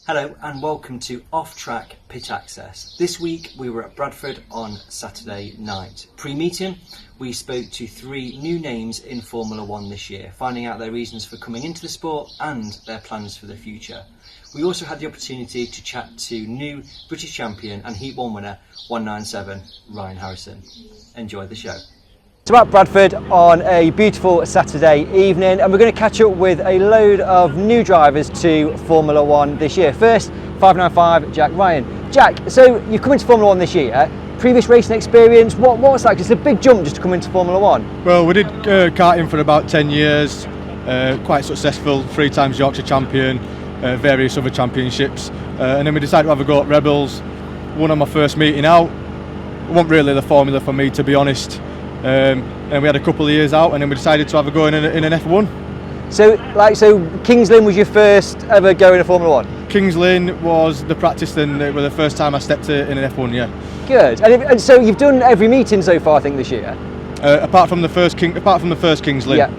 Hello and welcome to Off-Track Pit Access. This week we were at Bradford on Saturday night. Pre-meeting, we spoke to 3 new names in Formula 1 this year, finding out their reasons for coming into the sport and their plans for the future. We also had the opportunity to chat to new British champion and Heat 1 winner 197 Ryan Harrison. Enjoy the show. So at Bradford on a beautiful Saturday evening, and we're going to catch up with a load of new drivers to Formula 1 this year. First, 595 Jack Ryan. Jack, so you've come into Formula 1 this year. Previous racing experience, what's that? It's a big jump just to come into Formula 1. Well, we did karting for about 10 years, quite successful, 3 times Yorkshire champion, various other championships, and then we decided to have a go at Rebels. Won on my first meeting out. It wasn't really the formula for me, to be honest. And we had a couple of years out, and then we decided to have a go in an F1. So Kings Lynn was your first ever go in a Formula 1? Kings Lynn was the practice, and it was the first time I stepped in an F1. Yeah. Good. And so you've done every meeting so far, I think, this year. Apart from the first Kings Lynn. Yeah.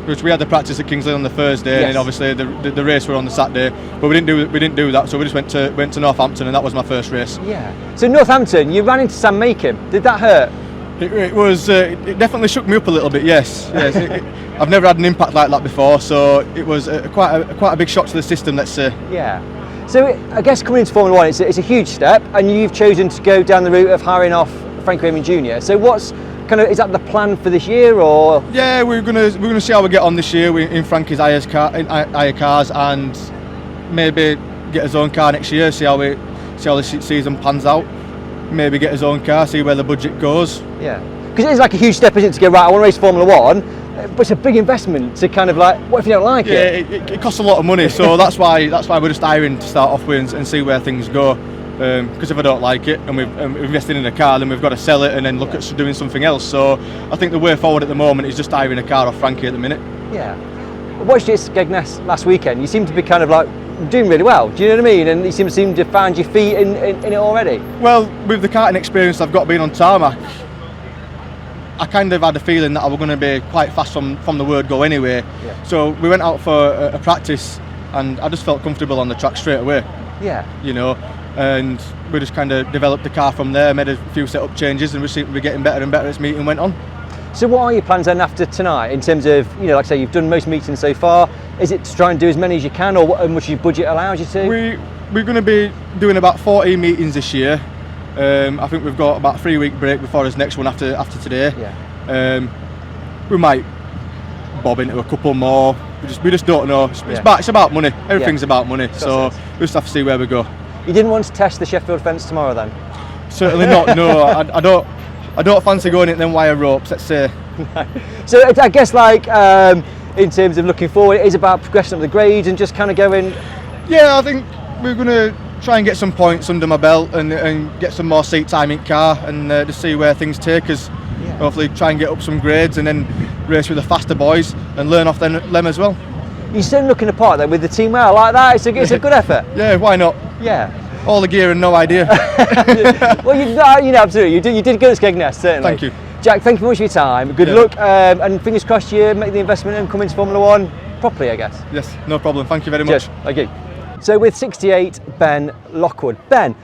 Which we had the practice at Kings Lynn on the Thursday, yes. And then obviously the race were on the Saturday, but we didn't do that, so we just went to Northampton, and that was my first race. Yeah. So Northampton, you ran into Sam Makem. Did that hurt? It definitely shook me up a little bit. Yes. I've never had an impact like that before, so it was quite a big shock to the system, let's say. Yeah. So I guess coming into Formula 1, it's a huge step, and you've chosen to go down the route of hiring off Frank Raymond Jr. So is that the plan for this year, or? Yeah, we're gonna see how we get on this year in Frankie's hire cars, and maybe get his own car next year. See how the season pans out. Maybe get his own car, see where the budget goes. Yeah, because it is like a huge step, isn't it, to go, right, I want to race Formula 1, but it's a big investment to kind of like, what if you don't like it? Yeah, it costs a lot of money, so that's why we're just hiring to start off with and see where things go. Because if I don't like it and we've invested in a car, then we've got to sell it and then look at doing something else. So I think the way forward at the moment is just hiring a car off Frankie at the minute. Yeah. I watched you at Skegness last weekend. You seem to be kind of like doing really well. Do you know what I mean? And you seem to have found your feet in it already. Well, with the karting experience I've got being on tarmac, I kind of had a feeling that I was going to be quite fast from the word go anyway. Yeah. So we went out for a practice, and I just felt comfortable on the track straight away. Yeah. And we just kind of developed the car from there, made a few setup changes, and we seem to be getting better and better as meeting went on. So what are your plans then after tonight in terms of, like I say, you've done most meetings so far. Is it to try and do as many as you can, or how much your budget allows you to? We're going to be doing about 14 meetings this year. I think we've got about a 3-week break before his next one after today. Yeah. We might bob into a couple more. We just don't know. It's about money. Everything's about money. So we just have to see where we go. You didn't want to test the Sheffield fence tomorrow then? Certainly not. No, I don't fancy going in them wire ropes, let's say. So I guess in terms of looking forward, it is about progressing up the grades and just kind of going. Yeah, I think we're going to try and get some points under my belt and get some more seat time in car and just see where things take us. Yeah. Hopefully try and get up some grades and then race with the faster boys and learn off them as well. You're still looking apart though with the team well like that. It's a good effort. Yeah, why not? Yeah. All the gear and no idea. Well, absolutely. You did good at Skegness, certainly. Thank you. Jack, thank you very much for your time. Good luck, and fingers crossed you make the investment and come into Formula 1 properly, I guess. Yes, no problem. Thank you very much. Cheers. Thank you. So with 68, Ben Lockwood. Ben,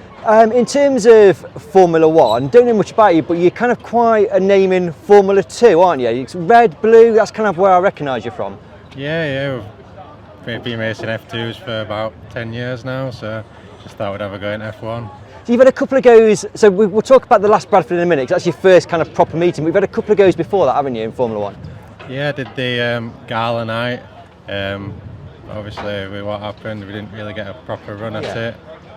in terms of Formula 1, don't know much about you, but you're kind of quite a name in Formula 2, aren't you? It's red, blue, that's kind of where I recognise you from. Yeah. We've been racing F2s for about 10 years now, so just thought we'd have a go in F1. So you've had a couple of goes, so we'll talk about the last Bradford in a minute, because that's your first kind of proper meeting. We've had a couple of goes before that, haven't you, in Formula 1? Yeah, I did the gala night. Obviously, with what happened, we didn't really get a proper run at it.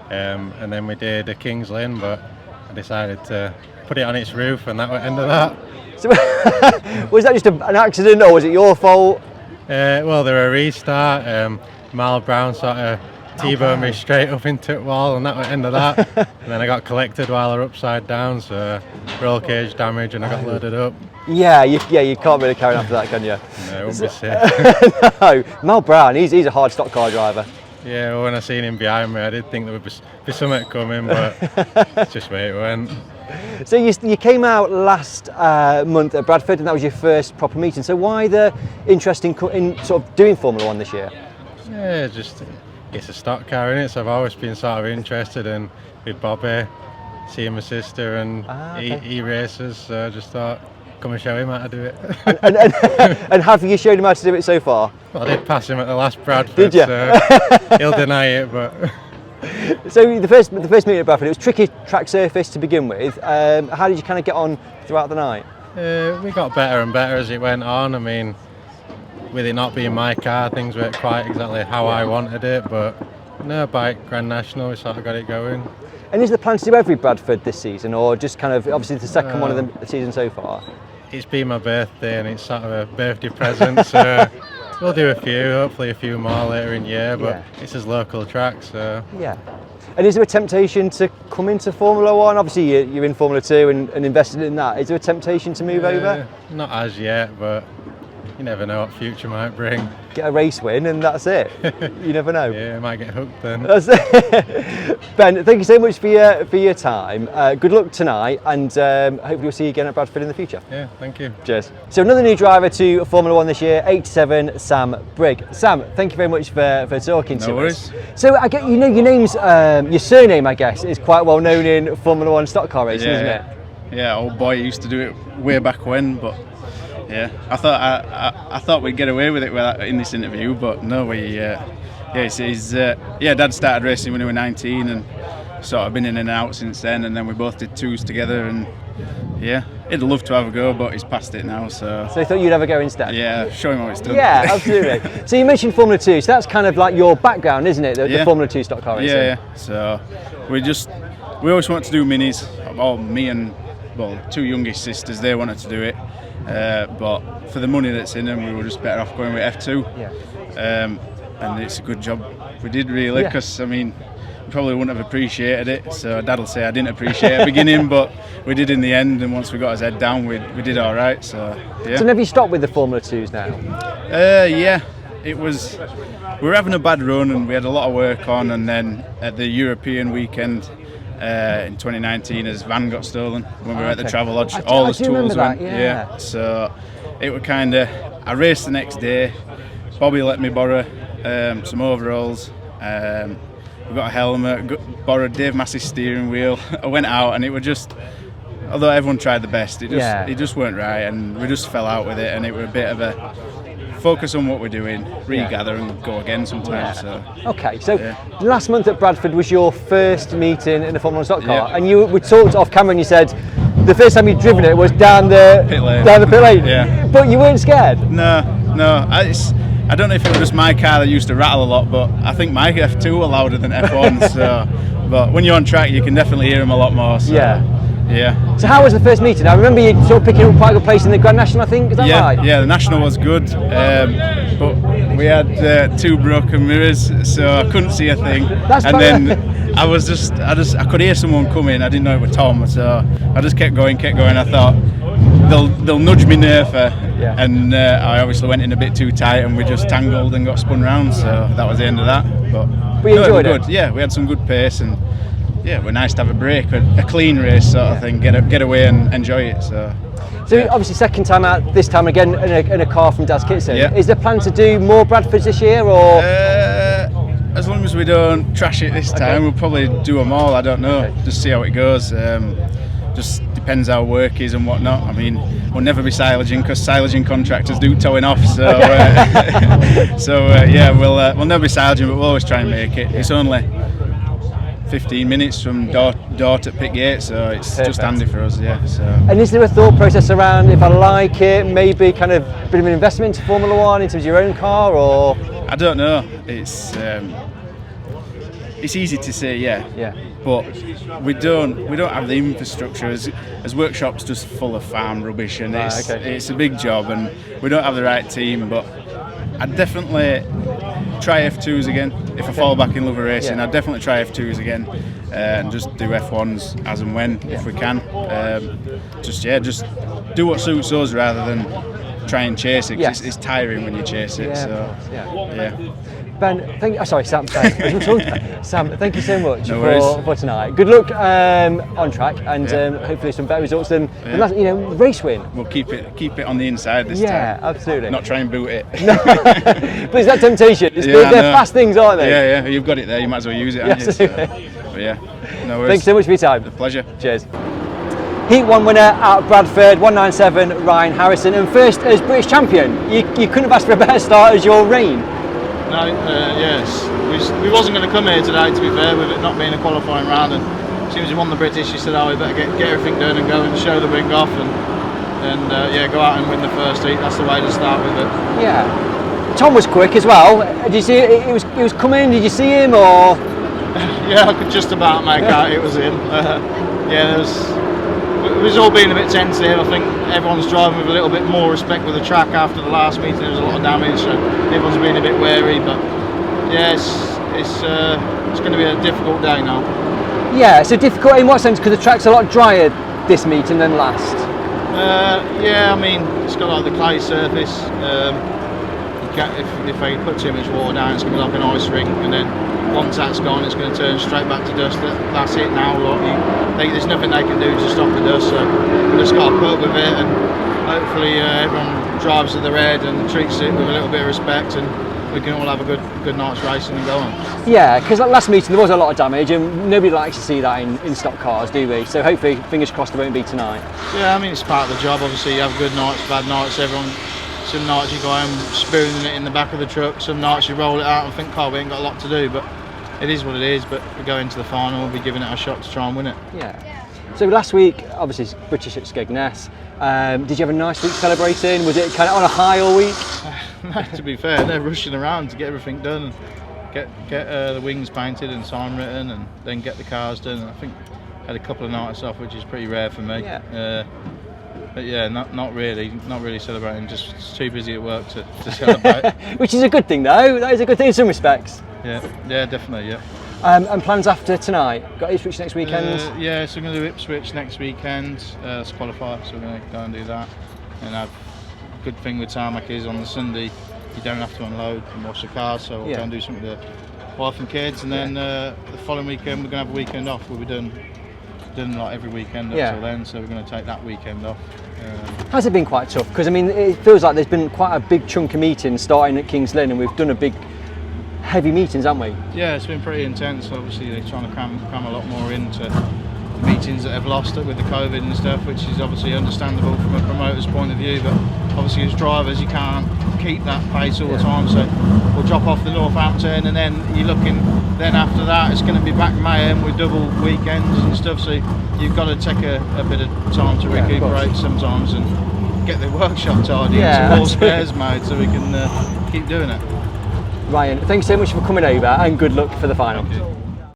And then we did a Kings Lynn, but I decided to put it on its roof, and that was the end of that. So was that just an accident, or was it your fault? Well, there were a restart. Mal Brown sort of T-boned me straight up into the wall, and that was the end of that. And then I got collected while I was upside down, so roll cage damage, and I got loaded up. Yeah, you can't really carry on after that, can you? No, it wouldn't be safe. No, Mal Brown, he's a hard stock car driver. Yeah, well, when I seen him behind me, I did think there would be something coming, but it's just where it went. So you came out last month at Bradford, and that was your first proper meeting. So why the interest in sort of doing Formula 1 this year? Yeah, just it's a stock car in it, so I've always been sort of interested in with Bobby, seeing my sister, and he races, so I just thought, come and show him how to do it. And have you showed him how to do it so far? Well, I did pass him at the last Bradford, Did you? so he'll deny it, but... So the first meeting at Bradford, it was tricky track surface to begin with. How did you kind of get on throughout the night? We got better and better as it went on. I mean, with it not being my car, things weren't quite exactly how I wanted it, but no, by Grand National we sort of got it going. And is the plan to do every Bradford this season, or just kind of, obviously the second one of the season so far? It's been my birthday and it's sort of a birthday present, so we'll do a few, hopefully a few more later in the year, but it's his local track, so... Yeah. And is there a temptation to come into Formula One? Obviously you're in Formula 2 and invested in that. Is there a temptation to move over? Not as yet, but you never know what future might bring. Get a race win and that's it. You never know. Yeah, I might get hooked then. That's it. Ben, thank you so much for your time. Good luck tonight, and hopefully we'll see you again at Bradford in the future. Yeah, thank you. Cheers. So another new driver to Formula One this year, 87 Sam Brigg. Sam, thank you very much for talking to us. So I get, you know, your name's your surname, I guess, is quite well known in Formula One stock car racing, isn't it? Yeah, old boy used to do it way back when, but yeah, I thought we'd get away with it in this interview, but no, Dad started racing when he was 19 and sort of been in and out since then, and then we both did twos together, and yeah, he'd love to have a go, but he's past it now, so... So you thought you'd have a go instead? Yeah, show him how it's done. Yeah, absolutely. So you mentioned Formula 2, so that's kind of like your background, isn't it, the Formula 2 stock car racing? Yeah, so we always wanted to do minis, me and, well, two youngest sisters, they wanted to do it, but for the money that's in them, we were just better off going with F2. Yeah. And it's a good job we did, really, because I mean, we probably wouldn't have appreciated it, so Dad will say I didn't appreciate it at the beginning, but we did in the end, and once we got his head down, we did all right, so yeah. So have you stopped with the Formula 2s now? Yeah, we were having a bad run and we had a lot of work on, and then at the European weekend in 2019, his van got stolen when we were at the Travel Lodge. All the tools went. Yeah, so it was kind of, I raced the next day. Bobby let me borrow some overalls. We got a helmet, borrowed Dave Massey's steering wheel. I went out and it was just, although everyone tried the best, it just weren't right, and we just fell out with it, and it was a bit of a focus on what we're doing, regather and go again sometimes. So. Okay, so last month at Bradford was your first meeting in a Formula 1 stock car, and we talked off camera and you said the first time you'd driven it was down the pit lane. Yeah. But you weren't scared? No. I don't know if it was just my car that used to rattle a lot, but I think my F2 were louder than F1. So, but when you're on track, you can definitely hear them a lot more. So, yeah. So how was the first meeting? I remember you sort of picking up quite a good place in the Grand National, I think. Is that right? Yeah, the National was good, but we had two broken mirrors, so I couldn't see a thing. Then I could hear someone coming. I didn't know it was Tom, so I just kept going. I thought they'll nudge me nerfer, and I obviously went in a bit too tight, and we just tangled and got spun round. So that was the end of that. But we enjoyed it. Yeah, we had some good pace, and yeah, it was nice to have a break, a clean race sort of thing. Get away and enjoy it. So obviously second time out, this time again in a car from Dad's Kitson. Yeah. Is there plan to do more Bradfords this year, or? As long as we don't trash it this time, we'll probably do them all. I don't know. Just see how it goes. Just depends how work is and whatnot. I mean, we'll never be silaging because silaging contractors do towing off. So, we'll never be silaging, but we'll always try and make it. It's only 15 minutes from door to pit gate, so it's just handy for us. Yeah. So. And is there a thought process around, if I like it, maybe kind of a bit of an investment into Formula One in terms of your own car, or? I don't know. It's easy to say, but we don't have the infrastructure as workshops, just full of farm rubbish, and it's a big job, and we don't have the right team. But I'd definitely try F2s again if I fall back in love with racing. I'd definitely try F2s again and just do F1s as and when if we can. Just do what suits us rather than try and chase it. 'Cause it's tiring when you chase it. Sam. Sam, thank you so much for tonight. Good luck on track, and hopefully some better results than last, race win. We'll keep it on the inside this time. Yeah, absolutely. Not try and boot it. But it's that temptation. They're fast things, aren't they? Yeah. You've got it there. You might as well use it. Yes. But yeah. No worries. Thanks so much for your time. A pleasure. Cheers. Heat 1 winner out of Bradford, 197 Ryan Harrison, and first as British champion. You couldn't have asked for a better start as your reign. No, yes. We wasn't going to come here today, to be fair, with it not being a qualifying round. And as soon as we won the British, he said, we better get everything done and go and show the Brigg off and go out and win the first heat. That's the way to start with it. Yeah. Tom was quick as well. Did you see it? He was coming. Did you see him or? Yeah, I could just about make out it was him. It was all being a bit tense here. I think everyone's driving with a little bit more respect with the track after the last meeting. There was a lot of damage, so everyone's being a bit wary. But yeah, it's going to be a difficult day now. Yeah, so difficult in what sense? Because the track's a lot drier this meeting than last. I mean, it's got like the clay surface. If they put too much water down, it's going to be like an ice rink, and then once that's gone, it's going to turn straight back to dust. That's it now. There's nothing they can do to stop the dust, so we just got to put up with it, and hopefully everyone drives to their head and treats it with a little bit of respect, and we can all have a good night's racing and go on. Yeah, because last meeting there was a lot of damage, and nobody likes to see that in stock cars, do we? So hopefully, fingers crossed, it won't be tonight. Yeah, I mean, it's part of the job. Obviously, you have good nights, bad nights. Some nights you go home spooning it in the back of the truck. Some nights you roll it out and think, we ain't got a lot to do. But it is what it is. But we go into the final, we'll be giving it a shot to try and win it. Yeah. So last week, obviously British at Skegness. Did you have a nice week celebrating? Was it kind of on a high all week? No, to be fair, they're rushing around to get everything done, and get the wings painted and sign written, and then get the cars done. And I think I had a couple of nights off, which is pretty rare for me. Yeah. But yeah, not really celebrating. Just too busy at work to celebrate. Which is a good thing, though. That is a good thing in some respects. Yeah, definitely, yeah. And plans after tonight? Got Ipswich next weekend? So we're going to do Ipswich next weekend. That's qualifier, so we're going to go and do that. And a good thing with tarmac is on the Sunday you don't have to unload and wash the car, so we'll go and do something with the wife and kids. And then the following weekend we're going to have a weekend off. We'll be done like every weekend up till then, so we're going to take that weekend off. Has it been quite tough? Because I mean, it feels like there's been quite a big chunk of meetings starting at King's Lynn, and we've done a big, heavy meetings, haven't we? Yeah, it's been pretty intense. Obviously, they're trying to cram a lot more into the meetings that have lost it with the COVID and stuff, which is obviously understandable from a promoter's point of view. But obviously, as drivers, you can't keep that pace all the time. So we'll drop off the Northampton, and then you're looking. Then after that, it's going to be back mayhem with double weekends and stuff. So you've got to take a bit of time to recuperate sometimes and get the workshop tidy and some more spares made so we can keep doing it. Ryan, thanks so much for coming over, and good luck for the final.